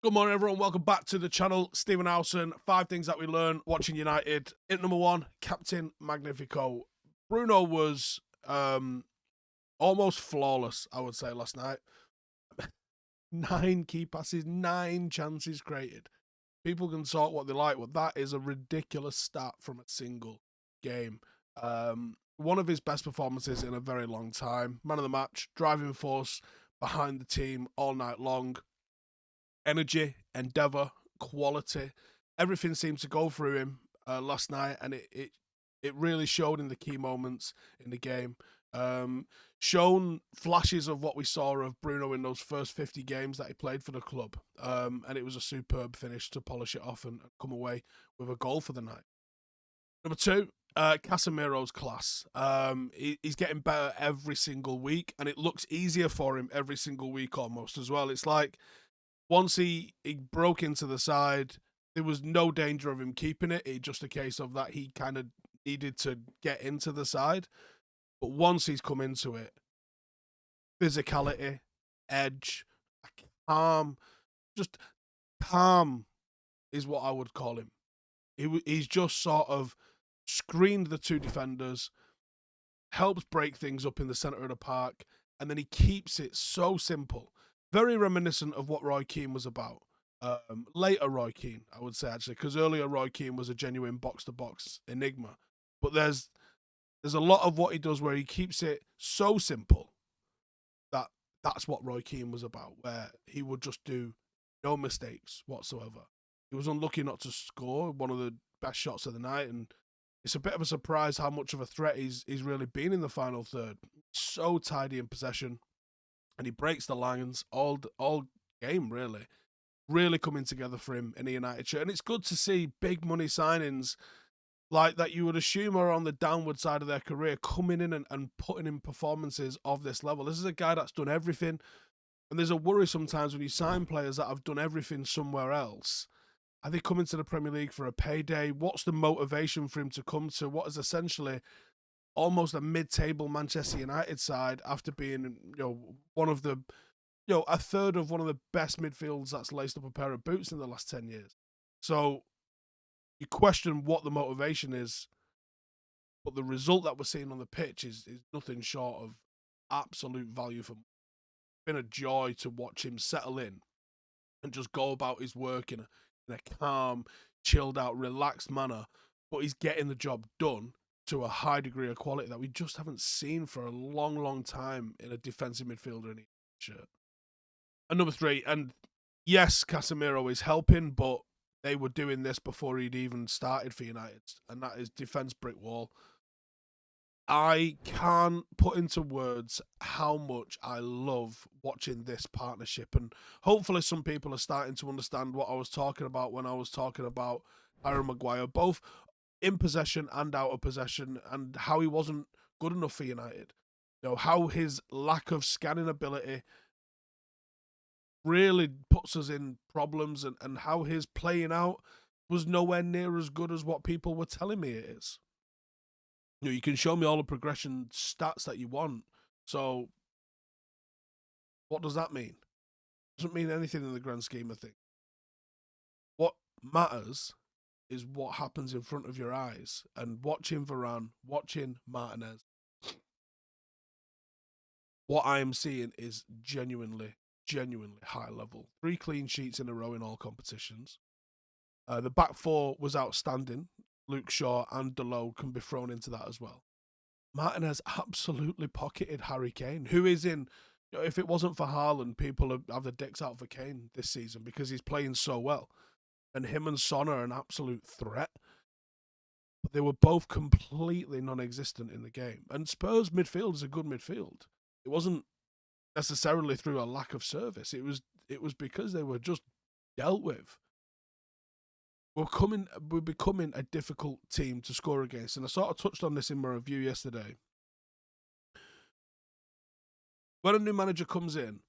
Good morning, everyone. Welcome back to the channel. Stephen Howson. 5 things that we learn watching United. At number 1, Captain Magnifico. Bruno was almost flawless, I would say, last night. 9 key passes, 9 chances created. People can sort what they like, but that is a ridiculous stat from a single game. One of his best performances in a very long time. Man of the match, driving force behind the team all night long. Energy, endeavour, quality, everything seemed to go through him last night, and it really showed in the key moments in the game. Shown flashes of what we saw of Bruno in those first 50 games that he played for the club, and it was a superb finish to polish it off and come away with a goal for the night. Number 2, Casemiro's class. He's getting better every single week, and it looks easier for him every single week almost as well. It's like once he broke into the side, there was no danger of him keeping it. It's just a case of that he kind of needed to get into the side. But once he's come into it, physicality, edge, just calm is what I would call him. He's just sort of screened the 2 defenders, helps break things up in the centre of the park, and then he keeps it so simple. Very reminiscent of what Roy Keane was about. Later Roy Keane, I would say, actually, because earlier Roy Keane was a genuine box-to-box enigma. But there's a lot of what he does where he keeps it so simple that that's what Roy Keane was about, where he would just do no mistakes whatsoever. He was unlucky not to score one of the best shots of the night, and it's a bit of a surprise how much of a threat he's really been in the final third. So tidy in possession, and he breaks the lines all game, really coming together for him in a United shirt. And it's good to see big money signings like that you would assume are on the downward side of their career coming in and putting in performances of this level. This is a guy that's done everything, and there's a worry sometimes when you sign players that have done everything somewhere else. Are they coming to the Premier League for a payday? What's the motivation for him to come to what is essentially almost a mid-table Manchester United side after being, one of the, a third of one of the best midfields that's laced up a pair of boots in the last 10 years. So you question what the motivation is, but the result that we're seeing on the pitch is nothing short of absolute value for money. It's been a joy to watch him settle in and just go about his work in a calm, chilled out, relaxed manner, but he's getting the job done to a high degree of quality that we just haven't seen for a long time in a defensive midfielder in a shirt. And number 3, and yes, Casemiro is helping, but they were doing this before he'd even started for United, and that is defense brick wall. I can't put into words how much I love watching this partnership, and hopefully some people are starting to understand what I was talking about when I was talking about Harry Maguire, both in possession and out of possession, and how he wasn't good enough for United. How his lack of scanning ability really puts us in problems, and how his playing out was nowhere near as good as what people were telling me it is. You can show me all the progression stats that you want. So what does that mean? It doesn't mean anything in the grand scheme of things. What matters is what happens in front of your eyes, and watching Varane, watching Martinez. What I am seeing is genuinely high level. 3 clean sheets in a row in all competitions. The back 4 was outstanding. Luke Shaw and Dalot can be thrown into that as well. Martinez absolutely pocketed Harry Kane, who is in, if it wasn't for Haaland, people have the dicks out for Kane this season because he's playing so well. And him and Son are an absolute threat. But they were both completely non-existent in the game. And Spurs midfield is a good midfield. It wasn't necessarily through a lack of service. It was because they were just dealt with. We're becoming a difficult team to score against. And I sort of touched on this in my review yesterday. When a new manager comes in,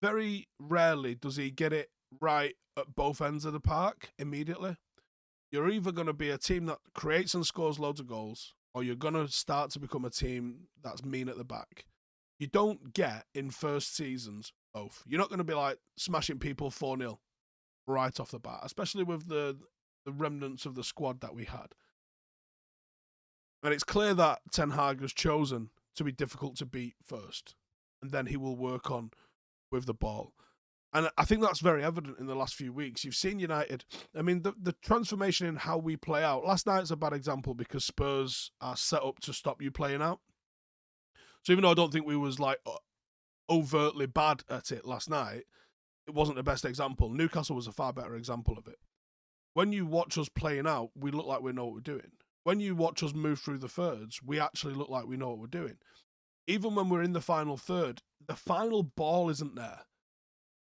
very rarely does he get it right at both ends of the park immediately. You're either going to be a team that creates and scores loads of goals, or you're going to start to become a team that's mean at the back. You don't get in first seasons both. You're not going to be like smashing people 4-0 right off the bat, especially with the remnants of the squad that we had. And it's clear that Ten Hag has chosen to be difficult to beat first, and then he will work on with the ball. And I think that's very evident in the last few weeks. You've seen United. I mean, the transformation in how we play out. Last night's a bad example because Spurs are set up to stop you playing out. So even though I don't think we was like overtly bad at it last night, it wasn't the best example. Newcastle was a far better example of it. When you watch us playing out, we look like we know what we're doing. When you watch us move through the thirds, we actually look like we know what we're doing. Even when we're in the final third, the final ball isn't there.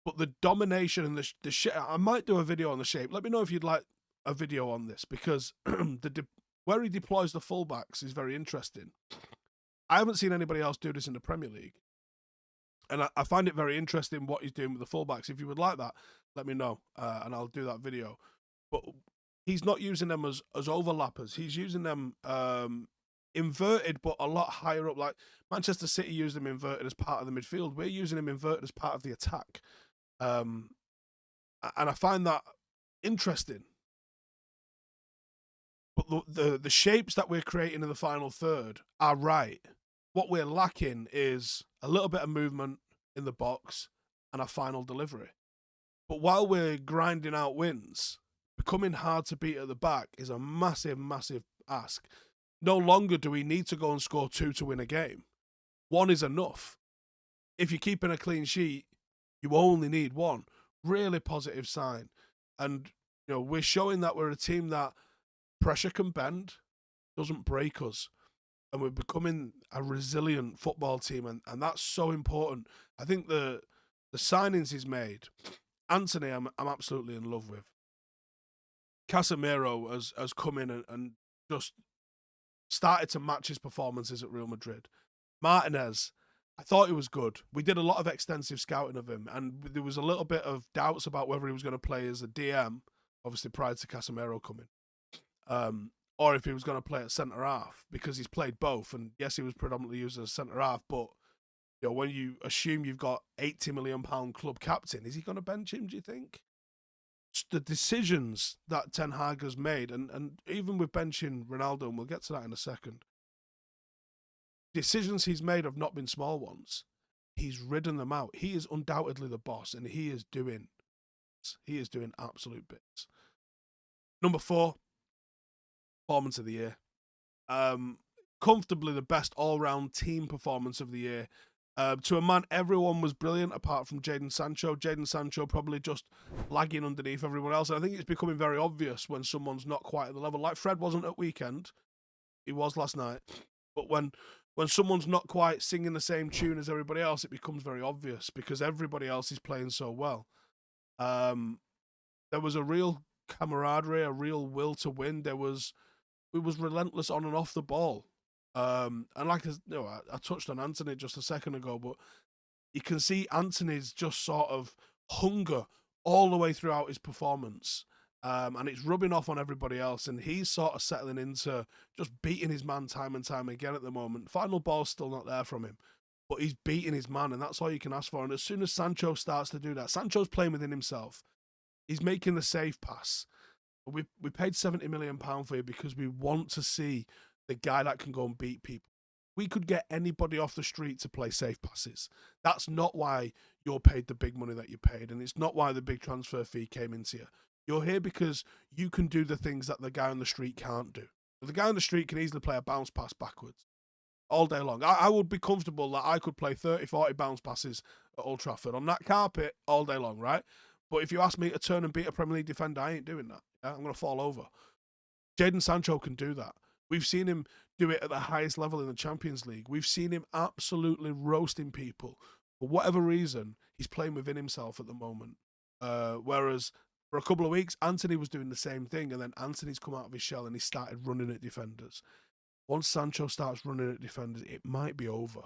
But the domination and the shape, I might do a video on the shape. Let me know if you'd like a video on this, because where he deploys the fullbacks is very interesting. I haven't seen anybody else do this in the Premier League. And I find it very interesting what he's doing with the fullbacks. If you would like that, let me know, and I'll do that video. But he's not using them as overlappers. He's using them inverted, but a lot higher up. Like Manchester City use them inverted as part of the midfield. We're using them inverted as part of the attack. And I find that interesting. But the shapes that we're creating in the final third are right. What we're lacking is a little bit of movement in the box and a final delivery. But while we're grinding out wins, becoming hard to beat at the back is a massive, massive ask. No longer do we need to go and score 2 to win a game. 1 is enough. If you're keeping a clean sheet, you only need 1. Really positive sign. And we're showing that we're a team that pressure can bend, doesn't break us. And we're becoming a resilient football team, and that's so important. I think the signings he's made, Anthony, I'm absolutely in love with. Casemiro has come in and just started to match his performances at Real Madrid. Martinez, I thought he was good. We did a lot of extensive scouting of him, and there was a little bit of doubts about whether he was going to play as a DM, obviously prior to Casemiro coming. Or if he was going to play at centre-half, because he's played both. And yes, he was predominantly used as centre-half, but when you assume you've got £80 million club captain, is he going to bench him, do you think? The decisions that Ten Hag has made, and even with benching Ronaldo, and we'll get to that in a second, decisions he's made have not been small ones. He's ridden them out. He is undoubtedly the boss, and he is doing absolute bits. Number 4, performance of the year. Comfortably the best all-round team performance of the year. To a man, everyone was brilliant apart from Jadon Sancho. Jadon Sancho probably just lagging underneath everyone else. And I think it's becoming very obvious when someone's not quite at the level. Like Fred wasn't at weekend. He was last night. But when someone's not quite singing the same tune as everybody else, it becomes very obvious because everybody else is playing so well. There was a real camaraderie, a real will to win. It was relentless on and off the ball. And like I touched on Anthony just a second ago, but you can see Anthony's just sort of hunger all the way throughout his performance. And it's rubbing off on everybody else, and he's sort of settling into just beating his man time and time again at the moment. Final ball's still not there from him, but he's beating his man, and that's all you can ask for. And as soon as Sancho starts to do that, Sancho's playing within himself. He's making the safe pass. We paid £70 million for you because we want to see the guy that can go and beat people. We could get anybody off the street to play safe passes. That's not why you're paid the big money that you paid, and it's not why the big transfer fee came into you. You're here because you can do the things that the guy on the street can't do. The guy on the street can easily play a bounce pass backwards all day long. I would be comfortable that I could play 30, 40 bounce passes at Old Trafford on that carpet all day long, right? But if you ask me to turn and beat a Premier League defender, I ain't doing that. Yeah? I'm going to fall over. Jadon Sancho can do that. We've seen him do it at the highest level in the Champions League. We've seen him absolutely roasting people. For whatever reason, he's playing within himself at the moment. Whereas for a couple of weeks, Anthony was doing the same thing, and then Anthony's come out of his shell and he started running at defenders. Once Sancho starts running at defenders, it might be over.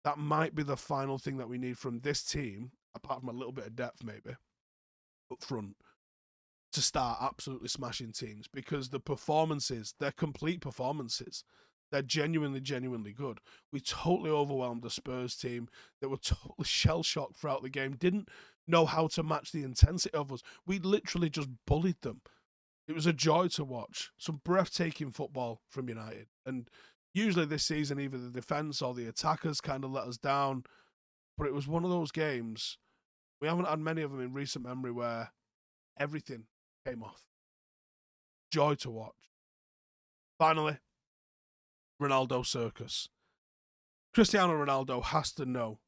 That might be the final thing that we need from this team, apart from a little bit of depth maybe, up front, to start absolutely smashing teams, because the performances, they're complete performances. They're genuinely, genuinely good. We totally overwhelmed the Spurs team. They were totally shell-shocked throughout the game. Didn't know how to match the intensity of us. We literally just bullied them. It was a joy to watch. Some breathtaking football from United. And usually this season, either the defence or the attackers kind of let us down. But it was one of those games. We haven't had many of them in recent memory where everything came off. Joy to watch. Finally, Ronaldo circus. Cristiano Ronaldo has to know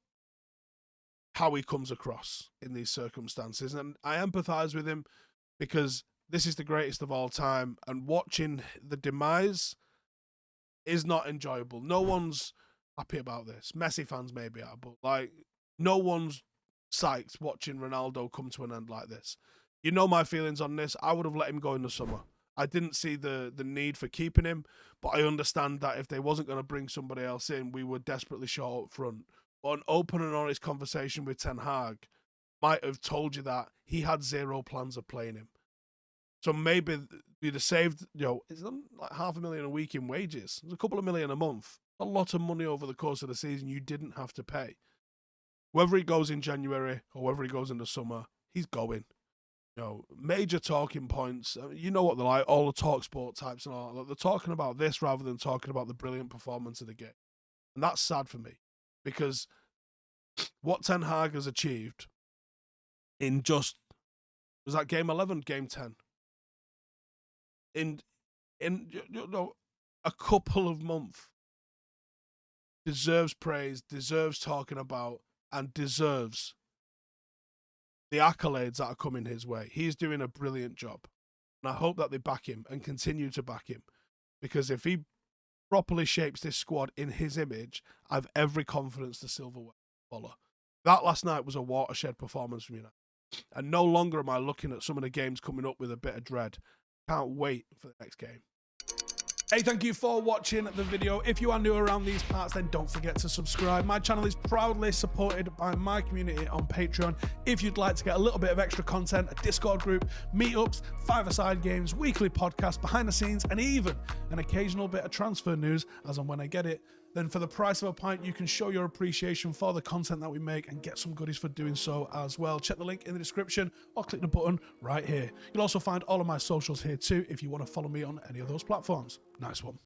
how he comes across in these circumstances. And I empathise with him because this is the greatest of all time. And watching the demise is not enjoyable. No one's happy about this. Messi fans maybe are, but like no one's psyched watching Ronaldo come to an end like this. You know my feelings on this. I would have let him go in the summer. I didn't see the need for keeping him, but I understand that if they wasn't going to bring somebody else in, we were desperately short up front. But an open and honest conversation with Ten Hag might have told you that he had zero plans of playing him. So maybe you'd have saved, it's like $500,000 a week in wages. It's a couple of million a month. A lot of money over the course of the season you didn't have to pay. Whether he goes in January or whether he goes in the summer, he's going. Major talking points. You know what they're like, all the talk sport types and all that. They're talking about this rather than talking about the brilliant performance of the game. And that's sad for me because what Ten Hag has achieved in was that game 11, game 10? In a couple of months deserves praise, deserves talking about, and deserves the accolades that are coming his way. He's doing a brilliant job. And I hope that they back him and continue to back him. Because if he properly shapes this squad in his image, I have every confidence the silverware will follow. That last night was a watershed performance from United. And no longer am I looking at some of the games coming up with a bit of dread. Can't wait for the next game. Hey, thank you for watching the video. If you are new around these parts, then don't forget to subscribe. My channel is proudly supported by my community on Patreon. If you'd like to get a little bit of extra content, a Discord group, meetups, five-a-side games, weekly podcasts, behind the scenes, and even an occasional bit of transfer news as and when I get it, then for the price of a pint, you can show your appreciation for the content that we make and get some goodies for doing so as well. Check the link in the description or click the button right here. You'll also find all of my socials here too if you want to follow me on any of those platforms. Nice one.